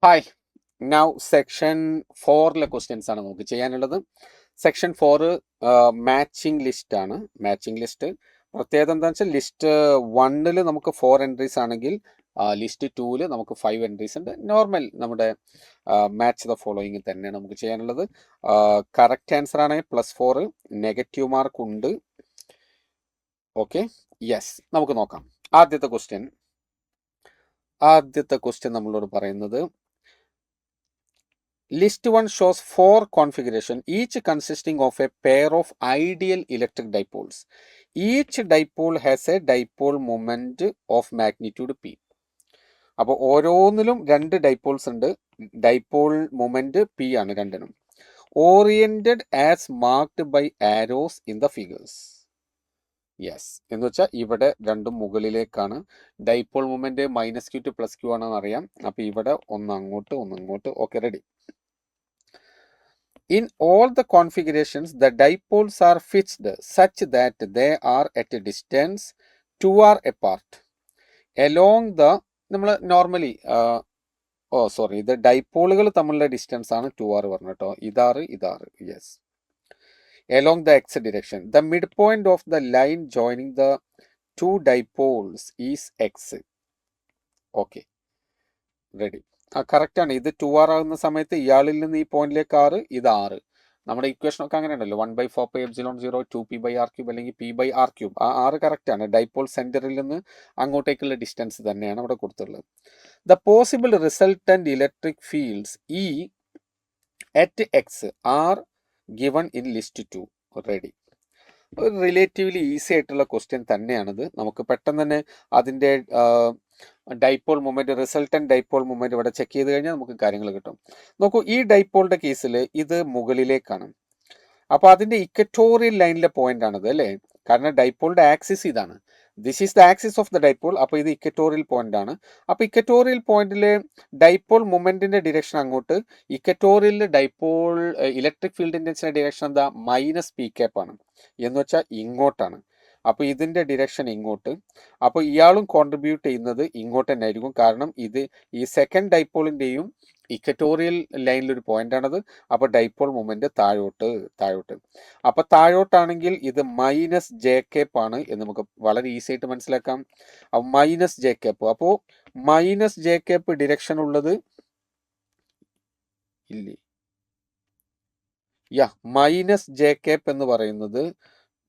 Hi now section 4 questions ആണ് നമുക്ക് ചെയ്യാനുള്ളത്. സെക്ഷൻ 4 മാച്ചിങ് ലിസ്റ്റ് ആണ്. മാച്ചിങ് ലിസ്റ്റ് പ്രത്യേകത എന്താണെന്ന് വെച്ചാൽ ലിസ്റ്റ് 1 നമുക്ക് 4 എൻട്രീസ് ആണെങ്കിൽ ലിസ്റ്റ് 2 നമുക്ക് 5 എൻട്രീസ് ഉണ്ട്. നോർമൽ നമ്മുടെ മാച്ച് ദ ഫോളോയിങ് തന്നെയാണ് നമുക്ക് ചെയ്യാനുള്ളത്. കറക്റ്റ് ആൻസർ ആണ് +4, നെഗറ്റീവ് മാർക്ക് ഉണ്ട്. ഓക്കെ, യെസ്, നമുക്ക് നോക്കാം. ആദ്യത്തെ ക്വസ്റ്റ്യൻ നമ്മളോട് പറയുന്നത് List 1 shows 4 configuration, each consisting of a pair of ideal electric dipoles. Each dipole has a dipole moment of magnitude P. അപ്പോൾ ഓരോന്നിലും 2 ഡൈപോൾസ് ഉണ്ട്. ഡൈപോൾ മൊമെന്റ് P ആണ് രണ്ടിനും. Oriented as marked by arrows in the figures. Yes, എന്ന് വെച്ചാൽ ഇവിടെ രണ്ടും മുകളിലേക്കാണ്. Dipole moment -q to +q ആണെന്ന് അറിയാം. അപ്പോൾ ഇവിടെ ഒന്ന് അങ്ങോട്ട്. Okay, ready. In all the configurations, the dipoles are fixed such that they are at a distance 2r apart. Along the, നമ്മൾ നോർമലി ഇത് ഡൈപോളുകൾ തമ്മിലുള്ള ഡിസ്റ്റൻസ് ആണ് 2r പറഞ്ഞു കേട്ടോ. ഇതാറ്. Yes. Along the x direction, the midpoint of the line joining the two dipoles is x. Okay, ready. Correct ആണ്. ഇത് 2r ആകുന്ന സമയത്ത് ഇയാളിൽ നിന്ന് ഈ പോയിന്റിലേക്ക് 6, ഇത് 6. നമ്മുടെ ഇക്വേഷൻ ഒക്കെ അങ്ങനെ ഉണ്ടല്ലോ, 1/4πε0 2p/r³ അല്ലെങ്കിൽ p/r³. ആ 6 കറക്റ്റ് ആണ്. ഡൈപോൾ സെന്ററിൽ നിന്ന് അങ്ങോട്ടേക്കുള്ള ഡിസ്റ്റൻസ് തന്നെയാണ് അവിടെ കൊടുത്തുള്ളത്. The possible resultant electric fields E at X are given in list 2. Ready. ഒരു റിലേറ്റീവ്ലി ഈസി ആയിട്ടുള്ള ക്വസ്റ്റ്യൻ തന്നെയാണിത്. നമുക്ക് പെട്ടെന്ന് തന്നെ അതിൻ്റെ dipole moment, resultant dipole moment ഇവിടെ ചെക്ക് ചെയ്ത് കഴിഞ്ഞാൽ നമുക്ക് കാര്യങ്ങൾ കിട്ടും. നോക്കൂ, ഈ ഡൈപോളിന്റെ കേസിൽ ഇത് മുകളിലേക്കാണ്. അപ്പോൾ അതിന്റെ ഇക്വറ്റോറിയൽ ലൈനിലെ പോയിന്റ് ആണിത് അല്ലേ? കാരണം ഡൈപോളിന്റെ ആക്സിസ് ഇതാണ്. This is the axis of the dipole. അപ്പോൾ ഇത് ഇക്വറ്റോറിയൽ പോയിന്റ് ആണ്. അപ്പോൾ ഇക്വറ്റോറിയൽ പോയിന്റിൽ ഡൈപോൾ മൊമെന്റിന്റെ ഡിറക്ഷൻ അങ്ങോട്ട്, ഇക്വറ്റോറിയലിൽ ഡൈപോൾ ഇലക്ട്രിക് ഫീൽഡ് ഇന്റൻസിന്റെ ഡിറക്ഷൻ എന്താ? -p ആണ്. എന്ന് വെച്ചാൽ ഇങ്ങോട്ടാണ്. അപ്പോൾ ഇതിന്റെ ഡിറക്ഷൻ ഇങ്ങോട്ട്. അപ്പോൾ ഇയാളും കോൺട്രിബ്യൂട്ട് ചെയ്യുന്നത് ഇങ്ങോട്ട് തന്നെ ആയിരിക്കും. കാരണം ഇത് ഈ സെക്കൻഡ് ഡൈപോളിന്റെയും ഇക്വറ്റോറിയൽ ലൈനിലൊരു പോയിന്റ് ആണത്. അപ്പോൾ ഡൈപോൾ മൊമെന്റ് താഴോട്ട്. അപ്പോൾ താഴോട്ടാണെങ്കിൽ ഇത് -j ആണ് എന്ന് നമുക്ക് വളരെ ഈസി ആയിട്ട് മനസ്സിലാക്കാം. അപ്പോൾ -j. അപ്പോൾ -j ഡിറക്ഷൻ ഉള്ളത് ഇല്ലേ? -j എന്ന് പറയുന്നത്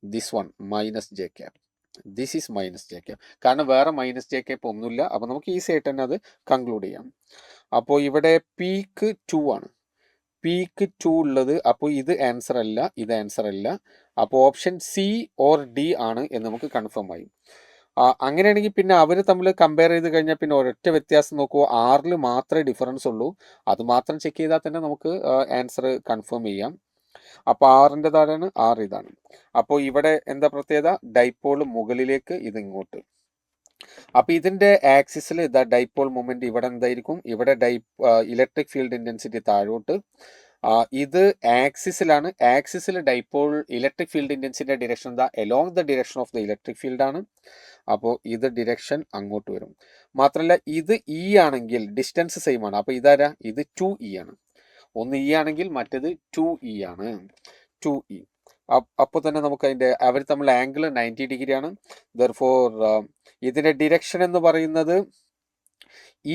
this one -j. This is -j. കാരണം വേറെ -j ഒന്നുമില്ല. അപ്പോൾ നമുക്ക് ഈസി ആയിട്ട് തന്നെ അത് കൺക്ലൂഡ് ചെയ്യാം. അപ്പോൾ ഇവിടെ പീക്ക് 2 ആണ്. പീക്ക് 2 ഉള്ളത്. അപ്പോൾ ഇത് ആൻസർ അല്ല, ഇത് ആൻസർ അല്ല. അപ്പോൾ ഓപ്ഷൻ സി ഓർ ഡി ആണ് എന്ന് നമുക്ക് കൺഫേം ആയി. അങ്ങനെയാണെങ്കിൽ പിന്നെ അവർ തമ്മിൽ കമ്പയർ ചെയ്ത് കഴിഞ്ഞാൽ പിന്നെ ഒരൊറ്റ വ്യത്യാസം നോക്കൂ, 6 മാത്രമേ ഡിഫറൻസ് ഉള്ളൂ. അത് മാത്രം ചെക്ക് ചെയ്താൽ തന്നെ നമുക്ക് ആൻസർ കൺഫേം ചെയ്യാം. അപ്പോൾ 6ന്റെ താഴെയാണ്, 6 ഇതാണ്. അപ്പോൾ ഇവിടെ എന്താ പ്രത്യേകത? ഡൈപോൾ മുകളിലേക്ക്, ഇത് ഇങ്ങോട്ട്. അപ്പോൾ ഇതിന്റെ ആക്സിസിൽ ഇതാ ഡൈപോൾ മൊമെന്റ് ഇവിടെ എന്തായിരിക്കും? ഇവിടെ ഇലക്ട്രിക് ഫീൽഡ് ഇന്റൻസിറ്റി താഴോട്ട്. ഇത് ആക്സിസിലാണ്. ആക്സിസിൽ ഡൈപോൾ ഇലക്ട്രിക് ഫീൽഡ് ഇന്റൻസിറ്റിയുടെ ഡിറക്ഷൻ എന്താ? Along the direction of the electric field ആണ്. അപ്പോൾ ഇത് ഡിറക്ഷൻ അങ്ങോട്ട് വരും. മാത്രമല്ല ഇത് ഇ ആണെങ്കിൽ ഡിസ്റ്റൻസ് സെയിം ആണ്. അപ്പോൾ ഇതാരാ? ഇത് 2e ആണ്. ഒന്ന് ഇ ആണെങ്കിൽ മറ്റേത് 2e ആണ്. 2e. അപ്പോൾ തന്നെ നമുക്ക് അതിൻ്റെ അവർ തമ്മിൽ ആംഗിൾ 90 ഡിഗ്രി ആണ്. ദെർഫോർ ഇതിൻ്റെ ഡിറക്ഷൻ എന്ന് പറയുന്നത്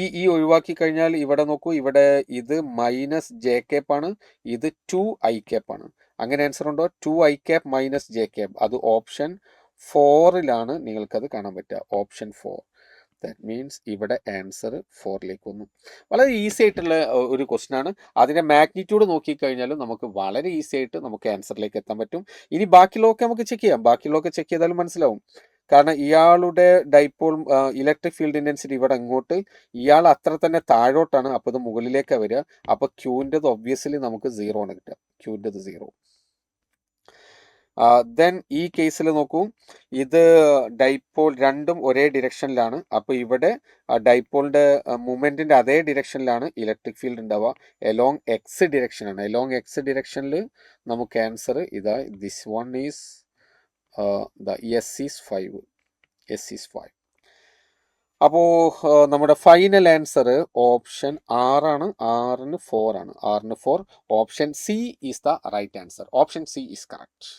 ഈ ഒഴിവാക്കി കഴിഞ്ഞാൽ ഇവിടെ നോക്കൂ, ഇവിടെ ഇത് -j ആണ്, ഇത് 2i ആണ്. അങ്ങനെ ആൻസർ ഉണ്ടോ? 2i -j. അത് ഓപ്ഷൻ 4ലാണ് നിങ്ങൾക്കത് കാണാൻ പറ്റുക. ഓപ്ഷൻ 4. ദാറ്റ് മീൻസ് ഇവിടെ ആൻസർ 4ലേക്ക് വന്നു. വളരെ ഈസി ആയിട്ടുള്ള ഒരു ക്വസ്റ്റ്യൻ ആണ്. അതിൻ്റെ മാഗ്നിറ്റ്യൂഡ് നോക്കിക്കഴിഞ്ഞാലും നമുക്ക് വളരെ ഈസി ആയിട്ട് നമുക്ക് ആൻസറിലേക്ക് എത്താൻ പറ്റും. ഇനി ബാക്കിയുള്ളതൊക്കെ നമുക്ക് ചെക്ക് ചെയ്യാം. ബാക്കിയുള്ളതൊക്കെ ചെക്ക് ചെയ്താലും മനസ്സിലാവും. കാരണം ഇയാളുടെ ഡൈപോൾ ഇലക്ട്രിക് ഫീൽഡ് ഇന്റൻസിറ്റി ഇവിടെ ഇങ്ങോട്ട്, ഇയാൾ അത്ര തന്നെ താഴോട്ടാണ്. അപ്പോൾ ഇത് മുകളിലേക്കാണ് വരിക. അപ്പോൾ ക്യൂവിൻ്റെത് ഒബ്വിയസ്ലി നമുക്ക് 0 ആണ് കിട്ടുക. ക്യൂവിൻ്റെത് 0. ദെൻ ഈ കേസിൽ നോക്കൂ, ഇത് ഡൈപോൾ രണ്ടും ഒരേ ഡിറക്ഷനിലാണ്. അപ്പോൾ ഇവിടെ ഡൈപോളിന്റെ മൂവ്മെന്റിന്റെ അതേ ഡിറക്ഷനിലാണ് ഇലക്ട്രിക് ഫീൽഡ് ഉണ്ടാവുക. എലോങ് എക്സ് ഡിറക്ഷനാണ്. എലോങ് എക്സ് ഡിറക്ഷനിൽ നമുക്ക് ആൻസർ ഇതാ. This one is the S is 5. അപ്പോൾ നമ്മുടെ ഫൈനൽ ആൻസർ ഓപ്ഷൻ ആറാണ്. 6-ന് 4 ആണ്. 6-ന് 4. Option C is the right answer. Option C is correct.